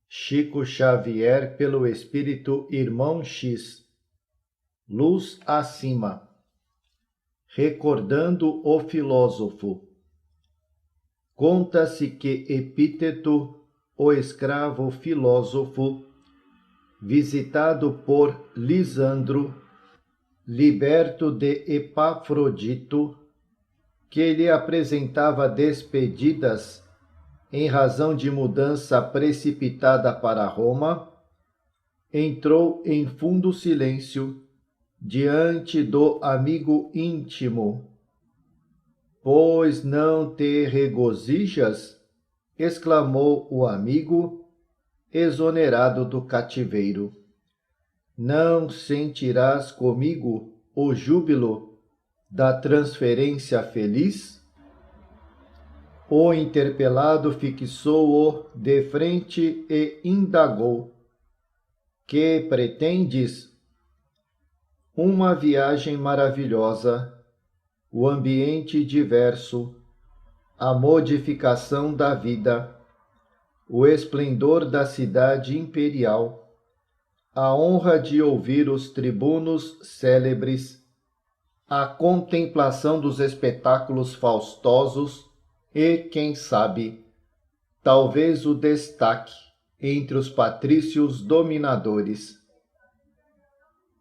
Chico Xavier pelo Espírito Irmão X. Luz acima. Recordando o filósofo. Conta-se que Epíteto, o escravo filósofo, visitado por Lisandro, liberto de Epafrodito, que lhe apresentava despedidas em razão de mudança precipitada para Roma, entrou em fundo silêncio diante do amigo íntimo. Pois não te regozijas? Exclamou o amigo, exonerado do cativeiro. Não sentirás comigo o júbilo da transferência feliz? O interpelado fixou-o de frente e indagou: que pretendes? Uma viagem maravilhosa, o ambiente diverso, a modificação da vida, o esplendor da cidade imperial, a honra de ouvir os tribunos célebres, a contemplação dos espetáculos faustosos e, quem sabe, talvez o destaque entre os patrícios dominadores.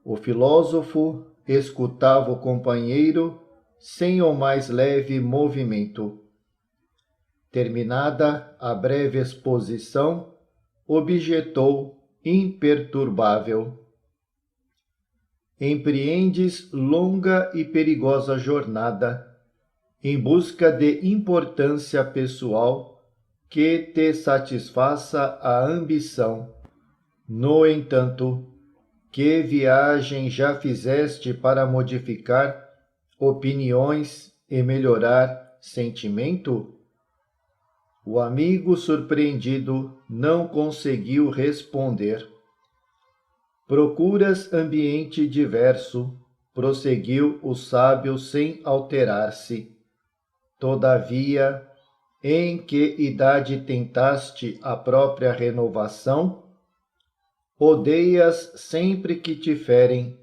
O filósofo escutava o companheiro sem o mais leve movimento. Terminada a breve exposição, objetou imperturbável: empreendes longa e perigosa jornada em busca de importância pessoal que te satisfaça a ambição. No entanto, que viagem já fizeste para modificar opiniões e melhorar sentimento? O amigo surpreendido não conseguiu responder. Procuras ambiente diverso, prosseguiu o sábio sem alterar-se. Todavia, em que idade tentaste a própria renovação? Odeias sempre que te ferem,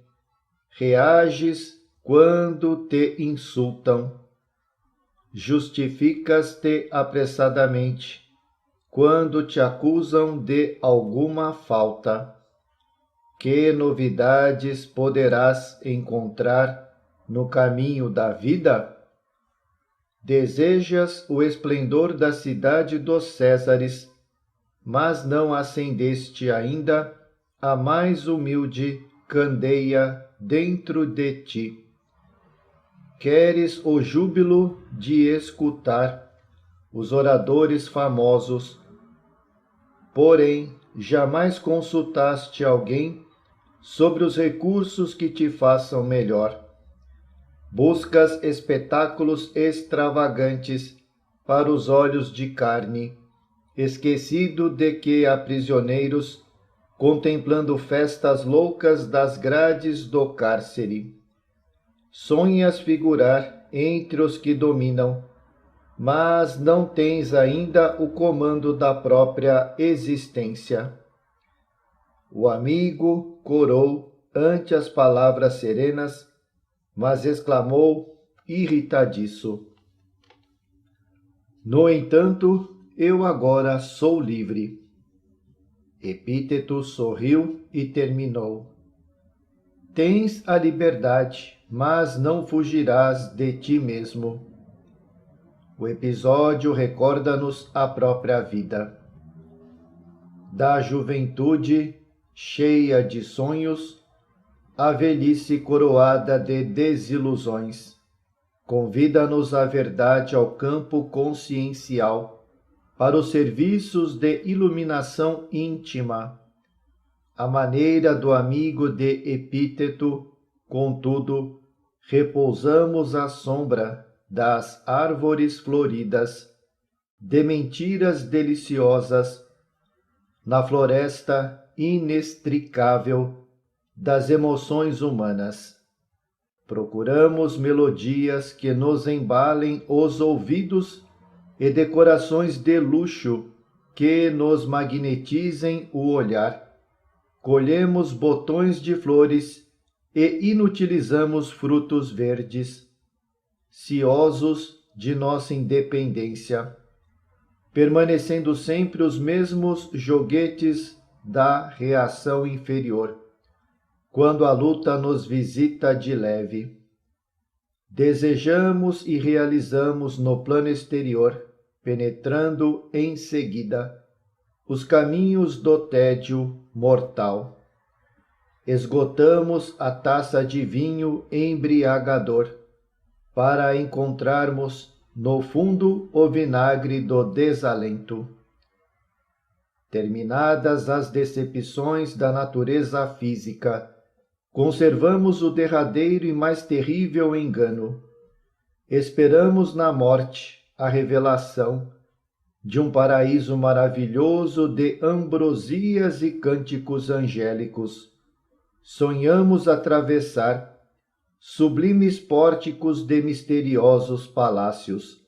reages quando te insultam, justificas-te apressadamente quando te acusam de alguma falta. Que novidades poderás encontrar no caminho da vida? Desejas o esplendor da cidade dos Césares, mas não acendeste ainda a mais humilde candeia dentro de ti. Queres o júbilo de escutar os oradores famosos, porém jamais consultaste alguém sobre os recursos que te façam melhor. Buscas espetáculos extravagantes para os olhos de carne, esquecido de que há prisioneiros contemplando festas loucas das grades do cárcere. Sonhas figurar entre os que dominam, mas não tens ainda o comando da própria existência. O amigo corou ante as palavras serenas, mas exclamou irritadiço: no entanto, eu agora sou livre. Epíteto sorriu e terminou: tens a liberdade, mas não fugirás de ti mesmo. O episódio recorda-nos a própria vida. Da juventude, cheia de sonhos, a velhice coroada de desilusões. Convida-nos a verdade ao campo consciencial, para os serviços de iluminação íntima. À maneira do amigo de Epíteto, contudo, repousamos à sombra das árvores floridas, de mentiras deliciosas, na floresta inextricável das emoções humanas. Procuramos melodias que nos embalem os ouvidos e decorações de luxo que nos magnetizem o olhar, colhemos botões de flores e inutilizamos frutos verdes, ciosos de nossa independência, permanecendo sempre os mesmos joguetes da reação inferior, quando a luta nos visita de leve. Desejamos e realizamos no plano exterior, penetrando em seguida os caminhos do tédio mortal. Esgotamos a taça de vinho embriagador, para encontrarmos no fundo o vinagre do desalento. Terminadas as decepções da natureza física, conservamos o derradeiro e mais terrível engano. Esperamos na morte a revelação de um paraíso maravilhoso de ambrosias e cânticos angélicos. Sonhamos atravessar sublimes pórticos de misteriosos palácios,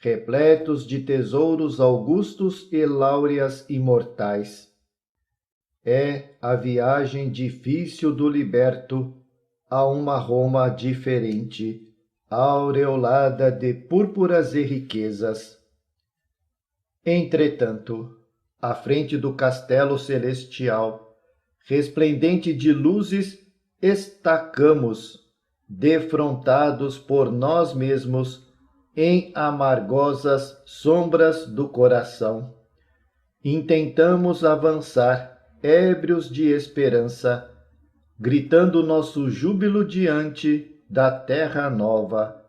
repletos de tesouros augustos e láureas imortais. É a viagem difícil do liberto a uma Roma diferente, aureolada de púrpuras e riquezas. Entretanto, à frente do castelo celestial, resplendente de luzes, estacamos, defrontados por nós mesmos em amargosas sombras do coração. Intentamos avançar, ébrios de esperança, gritando nosso júbilo diante da terra nova.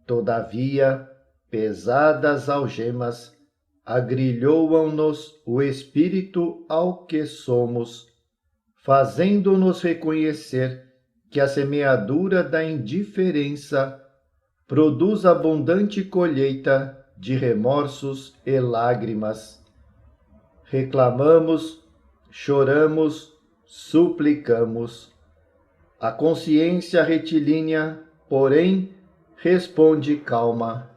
Todavia, pesadas algemas agrilhoam-nos o espírito ao que somos, fazendo-nos reconhecer que a semeadura da indiferença produz abundante colheita de remorsos e lágrimas. Reclamamos, choramos, suplicamos. A consciência retilínea, porém, responde calma.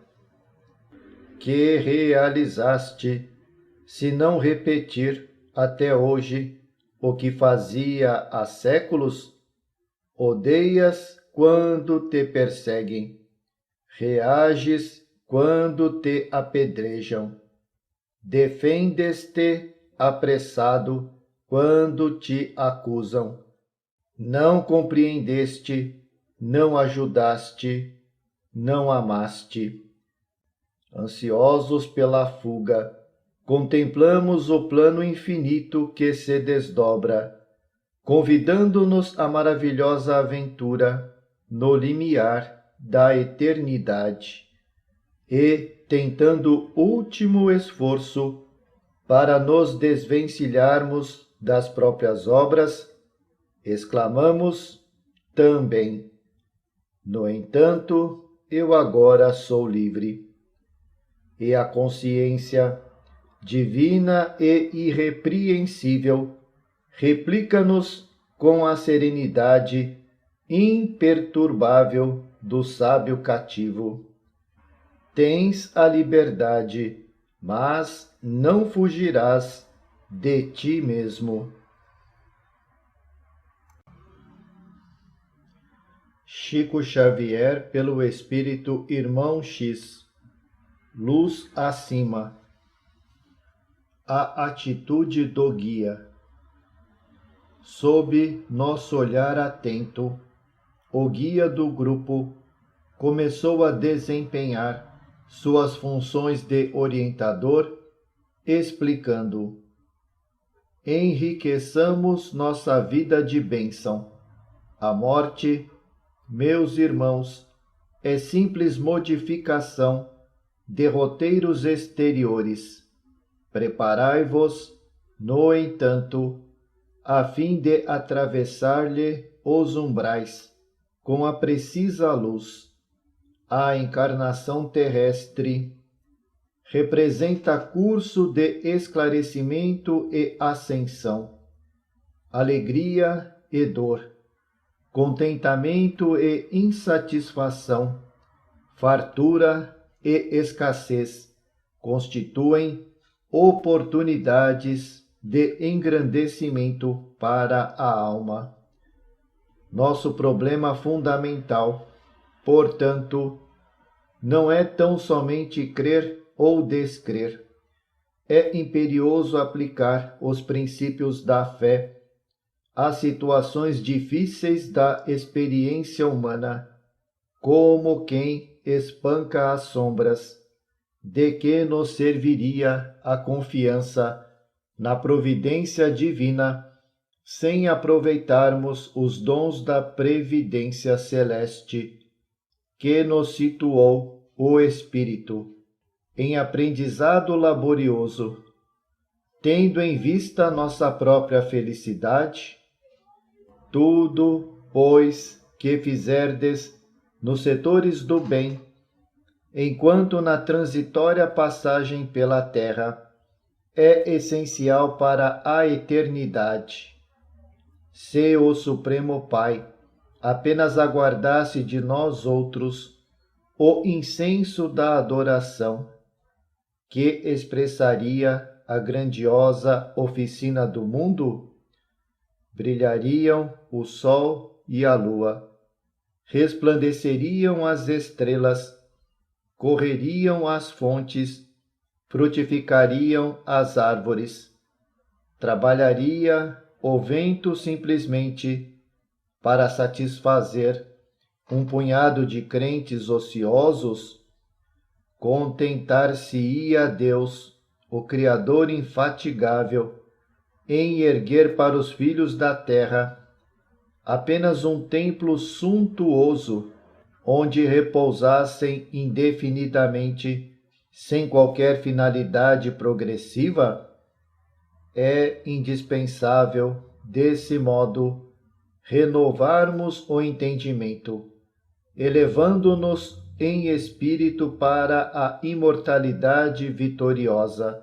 Que realizaste, se não repetir até hoje o que fazia há séculos? Odeias quando te perseguem, reages quando te apedrejam, defendes-te apressado quando te acusam. Não compreendeste, não ajudaste, não amaste. Ansiosos pela fuga, contemplamos o plano infinito que se desdobra, convidando-nos à maravilhosa aventura no limiar da eternidade, e, tentando último esforço para nos desvencilharmos das próprias obras, exclamamos também: no entanto, eu agora sou livre. E a consciência, divina e irrepreensível, replica-nos com a serenidade imperturbável do sábio cativo. Tens a liberdade, mas não fugirás de ti mesmo. Chico Xavier, pelo Espírito Irmão X. Luz acima. A atitude do guia. Sob nosso olhar atento, o guia do grupo começou a desempenhar suas funções de orientador, explicando: enriqueçamos nossa vida de bênção. A morte, meus irmãos, é simples modificação de roteiros exteriores. Preparai-vos, no entanto, a fim de atravessar-lhe os umbrais com a precisa luz. A encarnação terrestre representa curso de esclarecimento e ascensão, alegria e dor, contentamento e insatisfação, fartura e escassez constituem oportunidades de engrandecimento para a alma. Nosso problema fundamental, portanto, não é tão somente crer ou descrer. É imperioso aplicar os princípios da fé às situações difíceis da experiência humana, como quem espanca as sombras. De que nos serviria a confiança na providência divina, sem aproveitarmos os dons da previdência celeste, que nos situou o Espírito em aprendizado laborioso, tendo em vista nossa própria felicidade? Tudo, pois, que fizerdes nos setores do bem, enquanto na transitória passagem pela terra, é essencial para a eternidade. Se o Supremo Pai apenas aguardasse de nós outros o incenso da adoração, que expressaria a grandiosa oficina do mundo, brilhariam o sol e a lua, resplandeceriam as estrelas, correriam as fontes, frutificariam as árvores, trabalharia o vento simplesmente para satisfazer um punhado de crentes ociosos, contentar-se-ia Deus, o Criador infatigável, em erguer para os filhos da terra apenas um templo suntuoso, onde repousassem indefinidamente, sem qualquer finalidade progressiva? É indispensável, desse modo, renovarmos o entendimento, elevando-nos em espírito para a imortalidade vitoriosa.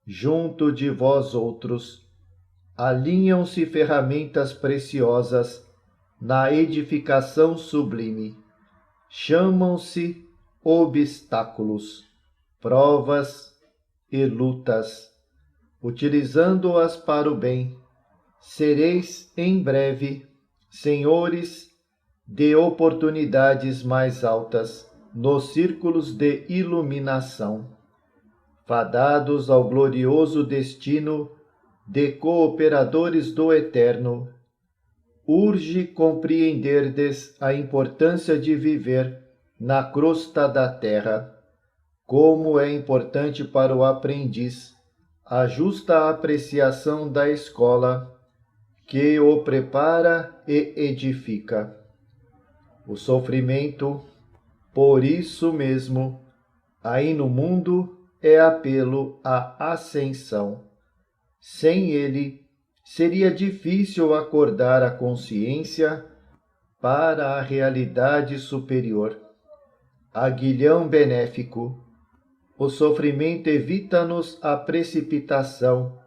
Junto de vós outros, alinham-se ferramentas preciosas na edificação sublime. Chamam-se obstáculos, provas e lutas. Utilizando-as para o bem, sereis em breve senhores de oportunidades mais altas nos círculos de iluminação, fadados ao glorioso destino de cooperadores do Eterno. Urge compreenderdes a importância de viver na crosta da terra, como é importante para o aprendiz a justa apreciação da escola que o prepara e edifica. O sofrimento, por isso mesmo, aí no mundo é apelo à ascensão. Sem ele, seria difícil acordar a consciência para a realidade superior. Aguilhão benéfico, o sofrimento evita-nos a precipitação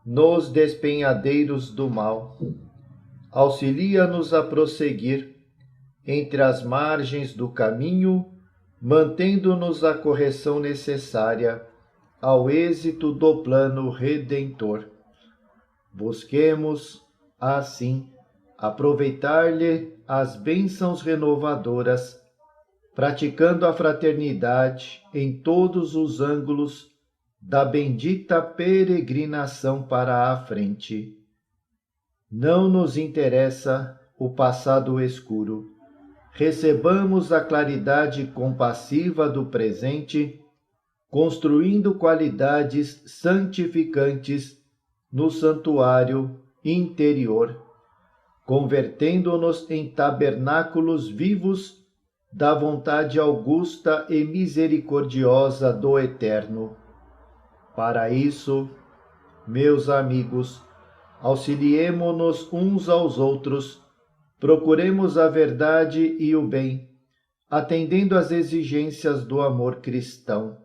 nos despenhadeiros do mal. Auxilia-nos a prosseguir entre as margens do caminho, mantendo-nos a correção necessária ao êxito do plano redentor. Busquemos, assim, aproveitar-lhe as bênçãos renovadoras, praticando a fraternidade em todos os ângulos da bendita peregrinação para a frente. Não nos interessa o passado escuro. Recebamos a claridade compassiva do presente, construindo qualidades santificantes no santuário interior, convertendo-nos em tabernáculos vivos da vontade augusta e misericordiosa do Eterno. Para isso, meus amigos, auxiliemo-nos uns aos outros, procuremos a verdade e o bem, atendendo às exigências do amor cristão.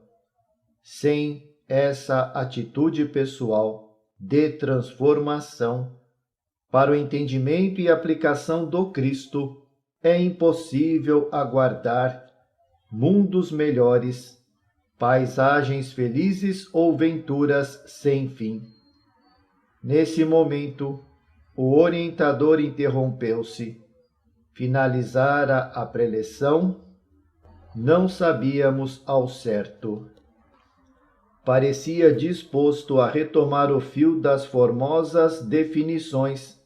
Sem essa atitude pessoal de transformação para o entendimento e aplicação do Cristo, é impossível aguardar mundos melhores, paisagens felizes ou venturas sem fim. Nesse momento, o orientador interrompeu-se. Finalizara a preleção, não sabíamos ao certo. Parecia disposto a retomar o fio das formosas definições,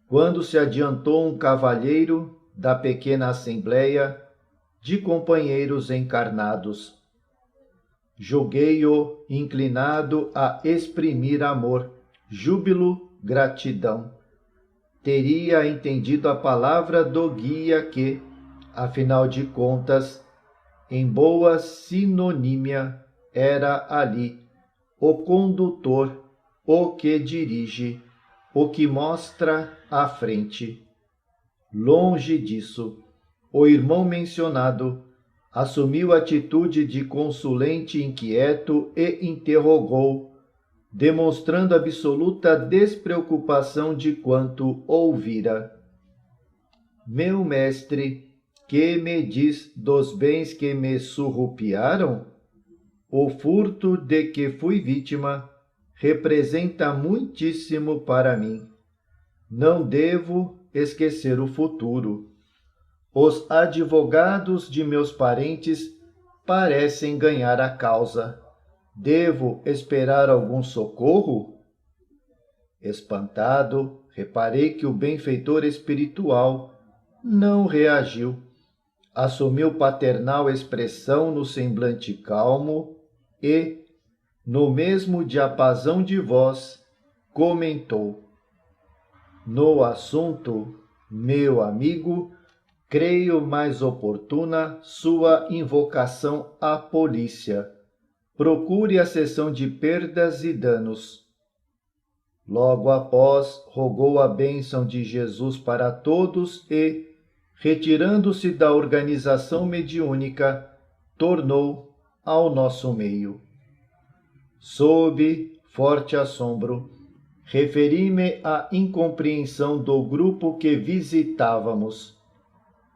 quando se adiantou um cavalheiro da pequena assembleia de companheiros encarnados. Julguei-o inclinado a exprimir amor, júbilo, gratidão. Teria entendido a palavra do guia que, afinal de contas, em boa sinonímia, era ali o condutor, o que dirige, o que mostra à frente. Longe disso, o irmão mencionado assumiu atitude de consulente inquieto e interrogou, demonstrando absoluta despreocupação de quanto ouvira. Meu mestre, que me diz dos bens que me surrupiaram? O furto de que fui vítima representa muitíssimo para mim. Não devo esquecer o futuro. Os advogados de meus parentes parecem ganhar a causa. Devo esperar algum socorro? Espantado, reparei que o benfeitor espiritual não reagiu. Assumiu paternal expressão no semblante calmo e, no mesmo diapasão de voz, comentou: no assunto, meu amigo, creio mais oportuna sua invocação à polícia. Procure a seção de perdas e danos. Logo após, rogou a bênção de Jesus para todos e, retirando-se da organização mediúnica, tornou ao nosso meio. Sob forte assombro, referi-me à incompreensão do grupo que visitávamos.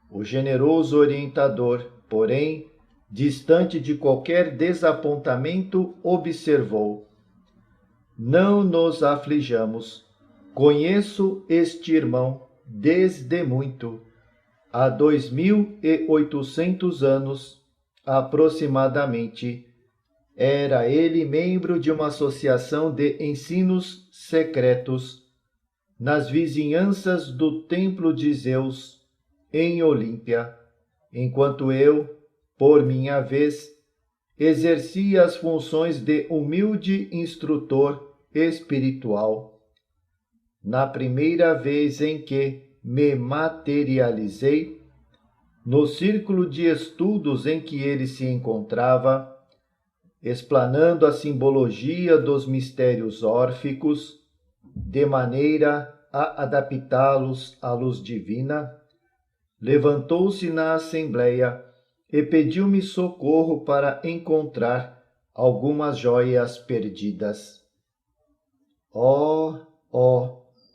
O generoso orientador, porém, distante de qualquer desapontamento, observou: não nos aflijamos. Conheço este irmão desde muito. Há 2.800 anos, aproximadamente, era ele membro de uma associação de ensinos secretos nas vizinhanças do templo de Zeus, em Olímpia, enquanto eu, por minha vez, exercia as funções de humilde instrutor espiritual. Na primeira vez em que me materializei, no círculo de estudos em que ele se encontrava, explanando a simbologia dos mistérios órficos, de maneira a adaptá-los à luz divina, levantou-se na assembleia e pediu-me socorro para encontrar algumas joias perdidas.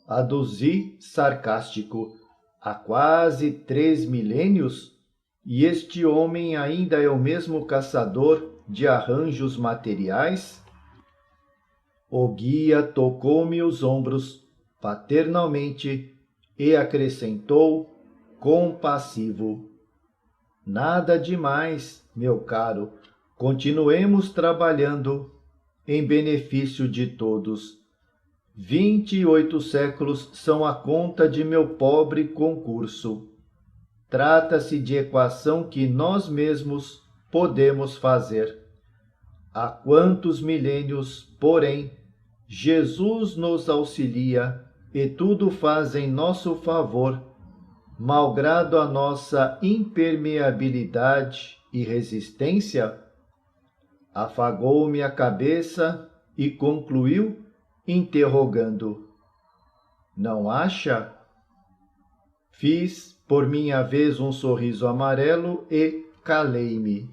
Aduzi sarcástico, há quase 3 milênios, e este homem ainda é o mesmo caçador de arranjos materiais? O guia tocou-me os ombros paternalmente e acrescentou, compassivo: nada demais, meu caro, continuemos trabalhando em benefício de todos. 28 séculos são a conta de meu pobre concurso. Trata-se de equação que nós mesmos podemos fazer. Há quantos milênios, porém, Jesus nos auxilia e tudo faz em nosso favor, malgrado a nossa impermeabilidade e resistência? Afagou-me a cabeça e concluiu, interrogando: não acha? Fiz, por minha vez, um sorriso amarelo e calei-me.